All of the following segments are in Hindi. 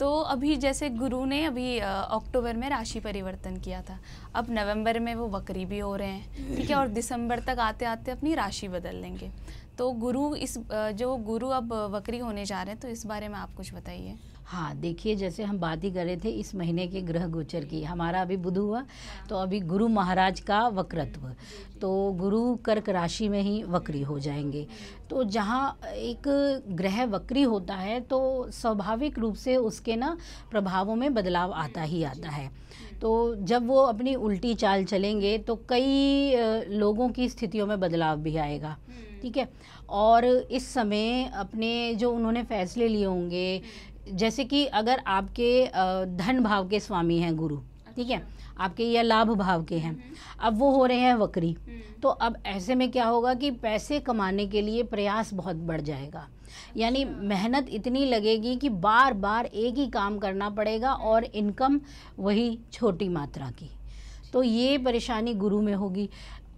तो अभी जैसे गुरु ने अभी अक्टूबर में राशि परिवर्तन किया था, अब नवंबर में वो वक्री भी हो रहे हैं, ठीक है, और दिसंबर तक आते आते अपनी राशि बदल लेंगे। तो गुरु जो गुरु अब वक्री होने जा रहे हैं, तो इस बारे में आप कुछ बताइए। हाँ, देखिए, जैसे हम बात ही कर रहे थे इस महीने के ग्रह गोचर की, हमारा अभी बुध हुआ, तो अभी गुरु महाराज का वक्रत्व, तो गुरु कर्क राशि में ही वक्री हो जाएंगे। तो जहाँ एक ग्रह वक्री होता है तो स्वाभाविक रूप से उसके ना प्रभावों में बदलाव आता ही आता है। तो जब वो अपनी उल्टी चाल चलेंगे तो कई लोगों की स्थितियों में बदलाव भी आएगा, ठीक है। और इस समय अपने जो उन्होंने फैसले लिए होंगे, जैसे कि अगर आपके धन भाव के स्वामी हैं गुरु, ठीक है, आपके या लाभ भाव के हैं, अब वो हो रहे हैं वक्री, तो अब ऐसे में क्या होगा कि पैसे कमाने के लिए प्रयास बहुत बढ़ जाएगा, यानी मेहनत इतनी लगेगी कि बार बार एक ही काम करना पड़ेगा और इनकम वही छोटी मात्रा की, तो ये परेशानी गुरु में होगी।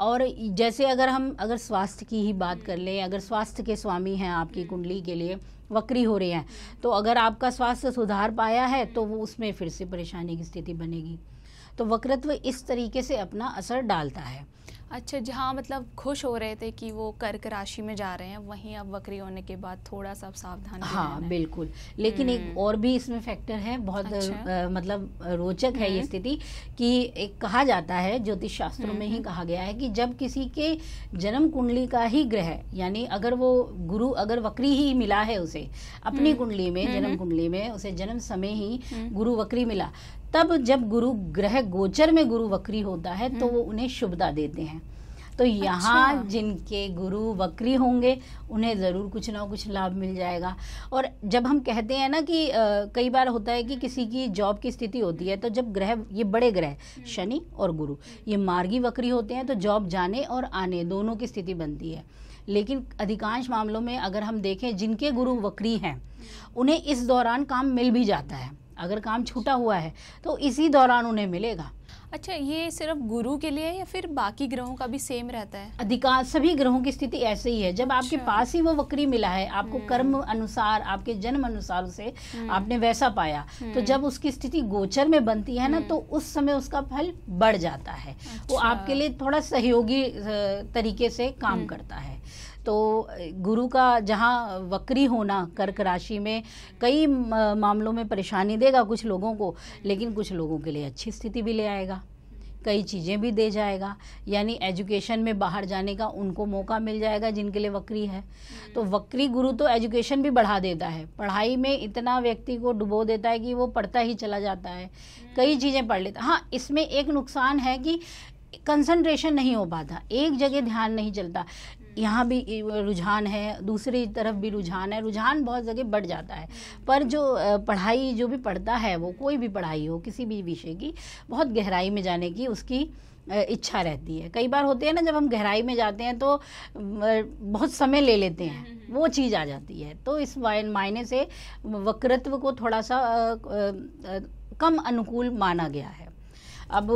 और जैसे अगर स्वास्थ्य की ही बात कर लें, अगर स्वास्थ्य के स्वामी हैं आपकी कुंडली के लिए वक्री हो रहे हैं, तो अगर आपका स्वास्थ्य सुधार पाया है तो वो उसमें फिर से परेशानी की स्थिति बनेगी। तो वक्रत्व इस तरीके से अपना असर डालता है। अच्छा, जहाँ मतलब खुश हो रहे थे कि वो कर्क राशि में जा रहे हैं, वहीं अब वक्री होने के बाद थोड़ा सा सावधान रहना है। हाँ बिल्कुल, लेकिन एक और भी इसमें फैक्टर है, बहुत मतलब रोचक है ये स्थिति, कि एक कहा जाता है, ज्योतिष शास्त्रों में ही कहा गया है कि जब किसी के जन्म कुंडली का ही ग्रह, यानी अगर वो गुरु अगर वक्री ही मिला है उसे अपनी कुंडली में, जन्म कुंडली में उसे जन्म समय ही गुरु वक्री मिला, तब जब गुरु ग्रह गोचर में गुरु वक्री होता है तो वो उन्हें शुभता देते हैं। तो यहाँ जिनके गुरु वक्री होंगे उन्हें ज़रूर कुछ ना कुछ लाभ मिल जाएगा। और जब हम कहते हैं ना कि कई बार होता है कि किसी की जॉब की स्थिति होती है, तो जब ग्रह, ये बड़े ग्रह शनि और गुरु, ये मार्गी वक्री होते हैं, तो जॉब जाने और आने दोनों की स्थिति बनती है। लेकिन अधिकांश मामलों में अगर हम देखें, जिनके गुरु वक्री हैं उन्हें इस दौरान काम मिल भी जाता है, अगर काम छूटा हुआ है तो इसी दौरान उन्हें मिलेगा। अच्छा, ये सिर्फ गुरु के लिए है या फिर बाकी ग्रहों का भी सेम रहता है? अधिकांश सभी ग्रहों की स्थिति ऐसे ही है। जब आपके पास ही वो वक्री मिला है, आपको कर्म अनुसार, आपके जन्म अनुसार उसे आपने वैसा पाया, तो जब उसकी स्थिति गोचर में बनती है ना, तो उस समय उसका फल बढ़ जाता है। वो आपके लिए थोड़ा सहयोगी तरीके से काम करता है। तो गुरु का जहाँ वक्री होना कर्क राशि में कई मामलों में परेशानी देगा कुछ लोगों को, लेकिन कुछ लोगों के लिए अच्छी स्थिति भी ले आएगा, कई चीज़ें भी दे जाएगा। यानी एजुकेशन में बाहर जाने का उनको मौका मिल जाएगा जिनके लिए वक्री है। तो वक्री गुरु तो एजुकेशन भी बढ़ा देता है, पढ़ाई में इतना व्यक्ति को डुबो देता है कि वो पढ़ता ही चला जाता है, कई चीज़ें पढ़ लेता। हाँ, इसमें एक नुकसान है कि कंसंट्रेशन नहीं हो पाता, एक जगह ध्यान नहीं चलता। यहाँ भी रुझान है, दूसरी तरफ भी रुझान है, रुझान बहुत जगह बढ़ जाता है, पर जो पढ़ाई जो भी पढ़ता है, वो कोई भी पढ़ाई हो किसी भी विषय की, बहुत गहराई में जाने की उसकी इच्छा रहती है। कई बार होते हैं ना, जब हम गहराई में जाते हैं तो बहुत समय ले लेते हैं, वो चीज़ आ जाती है। तो इस मायने से वक्रत्व को थोड़ा सा कम अनुकूल माना गया है। अब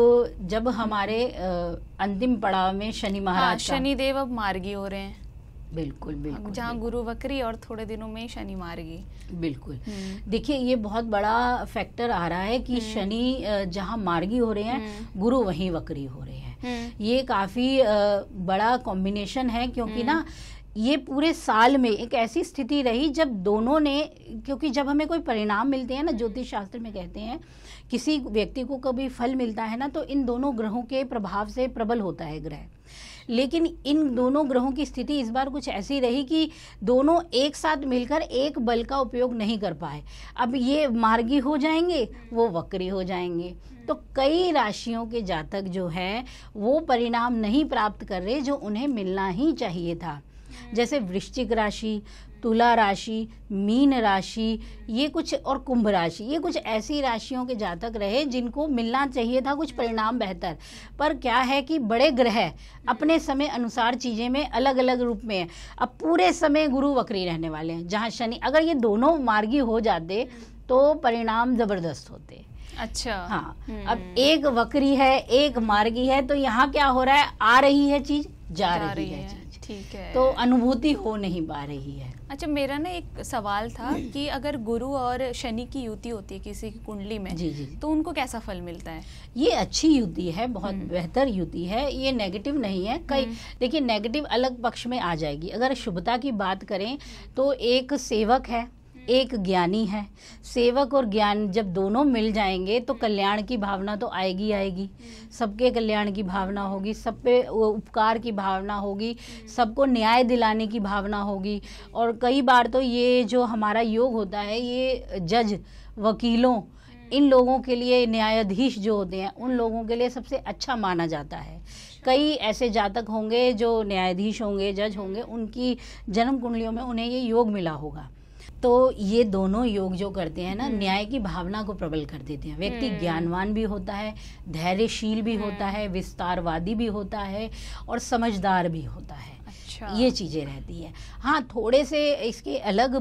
जब हमारे अंतिम पड़ाव में शनि महाराज, शनिदेव अब मार्गी हो रहे हैं। बिल्कुल बिल्कुल, जहाँ गुरु वक्री और थोड़े दिनों में शनि मार्गी। बिल्कुल, देखिए ये बहुत बड़ा फैक्टर आ रहा है कि शनि जहाँ मार्गी हो रहे हैं, गुरु वहीं वक्री हो रहे हैं। ये काफी बड़ा कॉम्बिनेशन है, क्योंकि ना ये पूरे साल में एक ऐसी स्थिति रही जब दोनों ने, क्योंकि जब हमें कोई परिणाम मिलते हैं ना, ज्योतिष शास्त्र में कहते हैं किसी व्यक्ति को कभी फल मिलता है ना, तो इन दोनों ग्रहों के प्रभाव से प्रबल होता है ग्रह। लेकिन इन दोनों ग्रहों की स्थिति इस बार कुछ ऐसी रही कि दोनों एक साथ मिलकर एक बल का उपयोग नहीं कर पाए। अब ये मार्गी हो जाएंगे, वो वक्री हो जाएंगे, तो कई राशियों के जातक जो हैं वो परिणाम नहीं प्राप्त कर रहे जो उन्हें मिलना ही चाहिए था। जैसे वृश्चिक राशि, तुला राशि, मीन राशि, ये कुछ, और कुंभ राशि, ये कुछ ऐसी राशियों के जातक रहे जिनको मिलना चाहिए था कुछ परिणाम बेहतर। पर क्या है कि बड़े ग्रह अपने समय अनुसार चीज़ें में अलग अलग रूप में है। अब पूरे समय गुरु वक्री रहने वाले हैं, जहाँ शनि, अगर ये दोनों मार्गी हो जाते तो परिणाम जबरदस्त होते। अच्छा, हाँ, अब एक वक्री है, एक मार्गी है, तो यहाँ क्या हो रहा है, आ रही है चीज, जा रही है चीज। ठीक है। तो अनुभूति हो नहीं पा रही है। अच्छा, मेरा ना एक सवाल था कि अगर गुरु और शनि की युति होती है किसी की कुंडली में, जी जी, तो उनको कैसा फल मिलता है? ये अच्छी युति है, बहुत बेहतर युति है, ये नेगेटिव नहीं है। कई देखिए नेगेटिव अलग पक्ष में आ जाएगी। अगर शुभता की बात करें तो एक सेवक है, एक ज्ञानी है। सेवक और ज्ञान जब दोनों मिल जाएंगे तो कल्याण की भावना तो आएगी आएगी, सबके कल्याण की भावना होगी, सब पे उपकार की भावना होगी, सबको न्याय दिलाने की भावना होगी। और कई बार तो ये जो हमारा योग होता है, ये जज, वकीलों, इन लोगों के लिए, न्यायाधीश जो होते हैं उन लोगों के लिए सबसे अच्छा माना जाता है। कई ऐसे जातक होंगे जो न्यायाधीश होंगे, जज होंगे, उनकी जन्म कुंडलियों में उन्हें ये योग मिला होगा। तो ये दोनों योग जो करते हैं ना, न्याय की भावना को प्रबल कर देते हैं। व्यक्ति ज्ञानवान भी होता है, धैर्यशील भी होता है, विस्तारवादी भी होता है और समझदार भी होता है। अच्छा। ये चीज़ें रहती हैं। हाँ, थोड़े से इसके अलग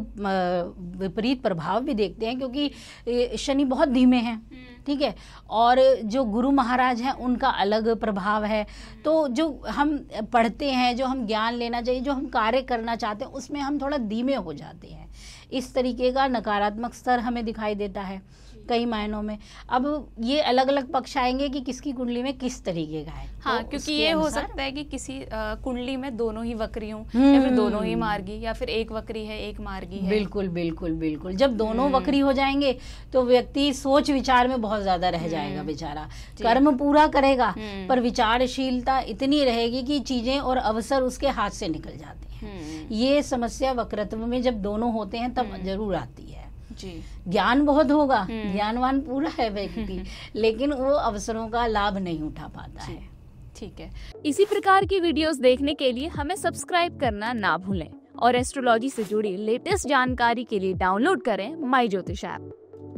विपरीत प्रभाव भी देखते हैं, क्योंकि शनि बहुत धीमे हैं, ठीक है, और जो गुरु महाराज हैं उनका अलग प्रभाव है। तो जो हम पढ़ते हैं, जो हम ज्ञान लेना चाहिए, जो हम कार्य करना चाहते हैं, उसमें हम थोड़ा धीमे हो जाते हैं। इस तरीके का नकारात्मक स्तर हमें दिखाई देता है कई मायनों में। अब ये अलग अलग पक्ष आएंगे कि किसकी कुंडली में किस तरीके का है। हाँ, तो क्योंकि ये हो सकता है कि किसी कुंडली में दोनों ही वक्री हों, या फिर दोनों ही मार्गी, या फिर एक वक्री है एक मार्गी है। बिल्कुल बिल्कुल बिल्कुल। जब दोनों वक्री हो जाएंगे तो व्यक्ति सोच विचार में बहुत ज्यादा रह जाएगा बेचारा। कर्म पूरा करेगा पर विचारशीलता इतनी रहेगी कि चीजें और अवसर उसके हाथ से निकल जाते हैं। ये समस्या वक्रत्व में जब दोनों होते हैं तब जरूर आती है जी। ज्ञान बहुत होगा, ज्ञानवान पूरा है व्यक्ति, लेकिन वो अवसरों का लाभ नहीं उठा पाता है। ठीक है। इसी प्रकार की वीडियोस देखने के लिए हमें सब्सक्राइब करना ना भूलें और एस्ट्रोलॉजी से जुड़ी लेटेस्ट जानकारी के लिए डाउनलोड करें माई ज्योतिष ऐप।